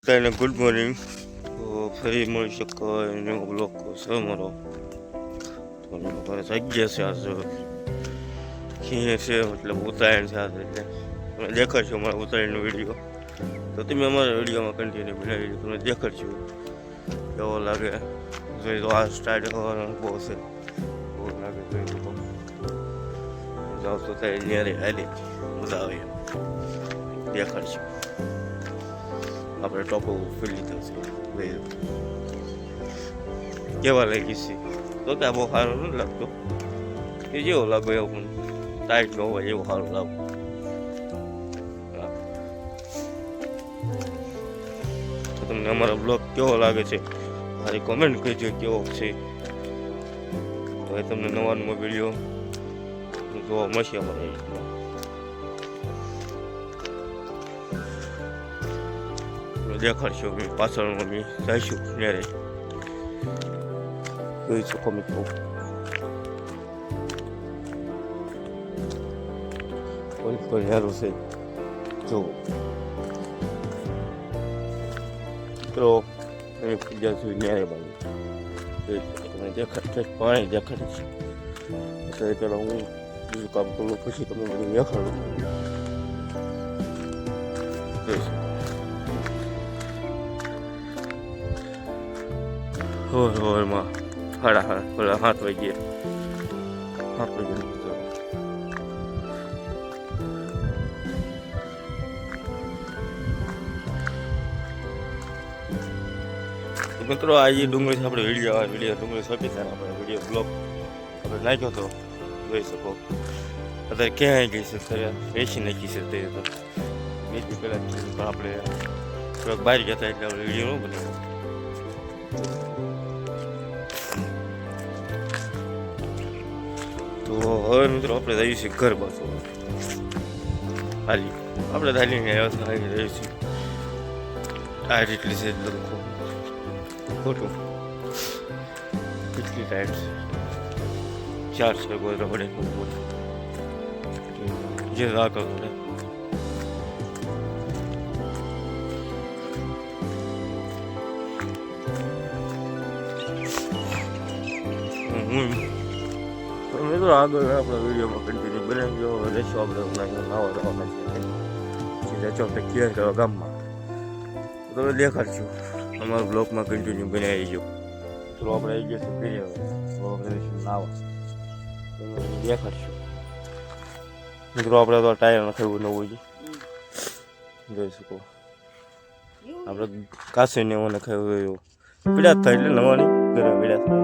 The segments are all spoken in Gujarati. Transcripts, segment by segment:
બધાને ગુડ મોર્નિંગ. તો ફરી મળી શકાય બ્લોક છે અમારો. તો ઘરે થઈ ગયા છે આજ ખીએ છે, મતલબ ઉત્તરાયણ છે આજ, એટલે તમે દેખાડશો અમારા ઉત્તરાયણનો વિડીયો. તો તમે અમારા વિડીયોમાં કન્ટિન્યુ બનાવી તમને દેખાડશો કેવો લાગે. જોઈ તો આ સ્ટાર્ટ કરવાનો બહુ છે, બહુ લાગે જોઈ તો જાવ તો થાય ન્યારે હાલી મજા આવે દેખાડશું. આપણે ટોપો ફરી લીધો છે, કેવા લાગી છે તો ત્યાં બહુ સારો નથી લાગતો. એ જેવો લાગો એવો પણ ટાઈટ ન હોય એવો સારો લાગો. તો તમને અમારો બ્લોગ કેવો લાગે છે મારી કોમેન્ટ કરજો કેવો છે. તો એ તમને નવા નવો વિડીયો જોવા મળશે અમારા. દેખાડશો પાછળ અમે જઈશું ત્યારે જોઈ શકો મિત્રો. કોઈ સારું છે જો મિત્રો અમે પૂજા છું ન્યારે બાજુ તમે દેખાડ પાણી દેખાડીશ. અત્યારે પેલા હું બીજું કામ કરું પછી તમને બધું દેખાડું. હોરમાં 7:30 વાગ્યે મિત્રો આજે ડુંગળી આપણે વિડીયો ડુંગળી સોંપી થાય આપણે વિડીયો બ્લોગ આપણે નાખ્યો હતો જોઈ શકો. અત્યારે ક્યાં ગઈ છે વેચી નાખી છે તે તો વેચી પહેલાં પણ આપણે થોડાક બહાર ગયા હતા એટલે આપણે વિડીયો ન બનાવ્યો. તો હવે મિત્રો આપણે જઈએ છીએ ઘર બાજુ હાલી. આપણે હાલીને આવ્યા રહીએ છીએ ટાયર એટલી છે ખોટું કેટલી ટાયર છે 4 છે ગોદરા પડે જે રાખો મિત્રો આગળ આપણા વિડીયોમાં કન્ટિન્યુ બનાવી ગયો. રહેશો આપણે નવા રવાના છે આપણે ક્લિયર કરવા ગામમાં. તો તમે દેખાડશું અમારા બ્લોકમાં કન્ટિન્યુ બનાવી ગયો. તો આપણે આવી ગયા છીએ નાવા તમે દેખાડશું મિત્રો. આપણે તો ટાયર નખાવ્યું નવું જોઈ શકો. આપણે કાસે ને એવું નખાવ્યું એવું પીડા થાય એટલે નવાની ઘરે પીડા થાય.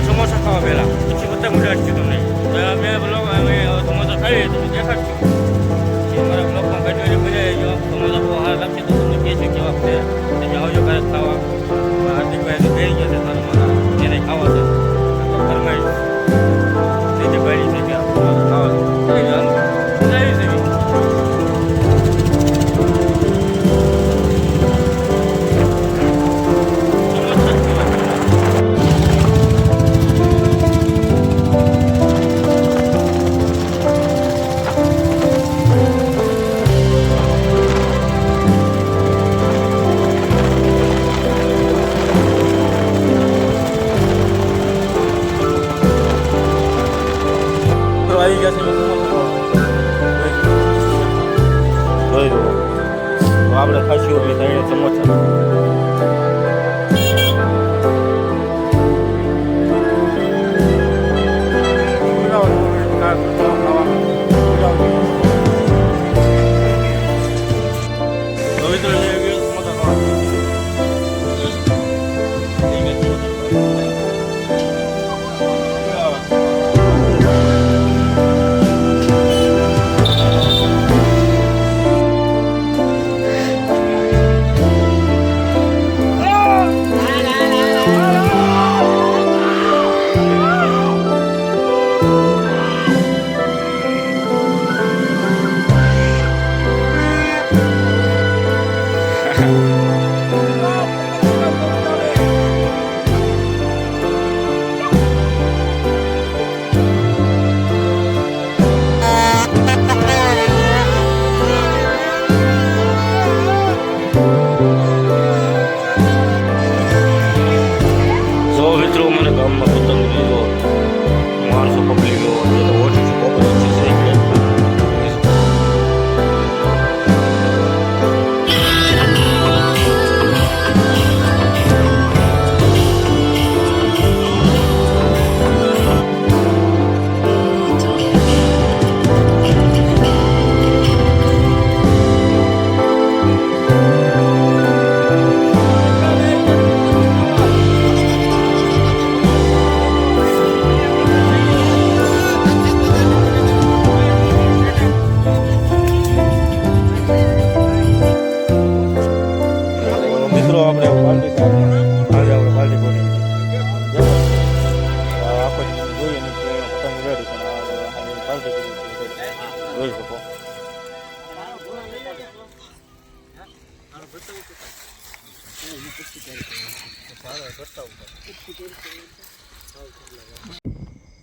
સમોસા ખાવા પહેલા પછી બધા મુડાડશું તમને. અમે સમોસા ખાઈએ તમે દેખાડશું. મારા બ્લોગમાં કન્ટિન્યુ મજા આવી ગયો. સમોસા બહુ સારા લાગશે તો તમને કહેશું કેવા છે. તમે આવજો ક્યારેક ખાવા. હાર્દિકભાઈ તો કહી ગયા છે મારા એને ખાવા છે ફરમાઈશ ભાઈ છે કે ખાવા મજા આવી છે. આવી ગયા છે આપણે ખાશું સમોસા.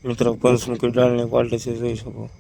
મિત્રો પંચમુખી દાળની ક્વોલિટી જોઈ શકો.